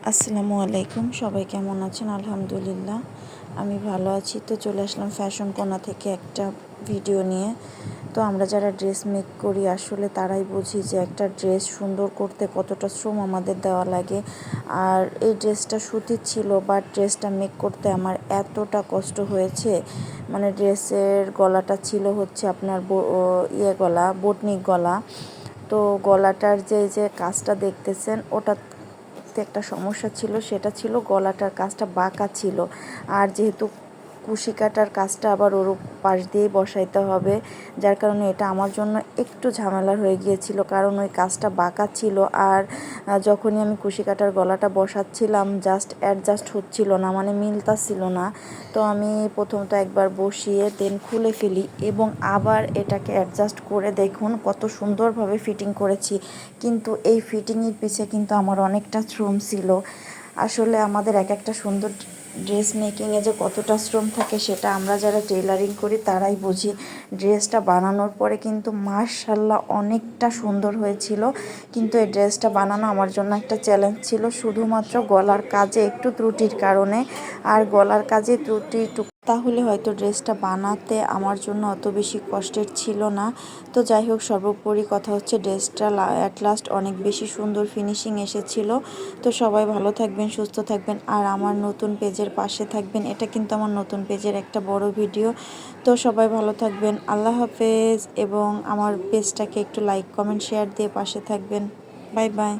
আসসালামু আলাইকুম, সবাই কেমন আছেন? আলহামদুলিল্লাহ আমি ভালো আছি। তো চলে আসলাম ফ্যাশন কোণা থেকে একটা ভিডিও নিয়ে। তো আমরা যারা ড্রেস মেক করি আসলে তারাই বুঝি যে একটা ড্রেস সুন্দর করতে কতটা শ্রম আমাদের দেওয়া লাগে। আর এই ড্রেসটা সুতির ছিল, বাট ড্রেসটা মেক করতে আমার এতটা কষ্ট হয়েছে। মানে ড্রেসের গলাটা ছিল হচ্ছে আপনার গলা, বটনিক গলা। তো গলাটার যে কাজটা দেখতেছেন ওটা একটা সমস্যা ছিল, সেটা ছিল গলাটার কাজটা বাঁকা ছিল। আর যেহেতু কুশি কাটার কাজটা আবার ওর পাশ দিয়েই বসাইতে হবে, যার কারণে এটা আমার জন্য একটু ঝামেলার হয়ে গিয়েছিল, কারণ ওই কাজটা বাঁকা ছিল। আর যখনই আমি কুশি কাটার গলাটা বসাচ্ছিলাম জাস্ট অ্যাডজাস্ট হচ্ছিল না, মানে মিলতাছিল না। তো আমি প্রথমত একবার বসিয়ে দেন খুলে ফেলি এবং আবার এটাকে অ্যাডজাস্ট করে দেখুন কত সুন্দরভাবে ফিটিং করেছি। কিন্তু এই ফিটিংয়ের পিছে কিন্তু আমার অনেকটা শ্রম ছিল। আসলে আমাদের এক একটা সুন্দর ড্রেস মেকিংয়ে যে কতটা শ্রম থাকে সেটা আমরা যারা টেলারিং করি তারাই বুঝি। ড্রেসটা বানানোর পরে কিন্তু মাশাআল্লাহ অনেকটা সুন্দর হয়েছিল, কিন্তু এই ড্রেসটা বানানো আমার জন্য একটা চ্যালেঞ্জ ছিল, শুধুমাত্র গলার কাজে একটু ত্রুটির কারণে। আর গলার কাজে ত্রুটি তাহলে হয়তো ড্রেসটা বানাতে আমার জন্য অত বেশি কষ্টের ছিল না। তো যাই হোক, সর্বোপরি কথা হচ্ছে ড্রেসটা অ্যাট লাস্ট অনেক বেশি সুন্দর ফিনিশিং এসেছিল। তো সবাই ভালো থাকবেন, সুস্থ থাকবেন, আর আমার নতুন পেজের পাশে থাকবেন। এটা কিন্তু আমার নতুন পেজের একটা বড় ভিডিও। তো সবাই ভালো থাকবেন, আল্লাহ হাফেজ, এবং আমার পেজটাকে একটু লাইক কমেন্ট শেয়ার দিয়ে পাশে থাকবেন। Bye bye.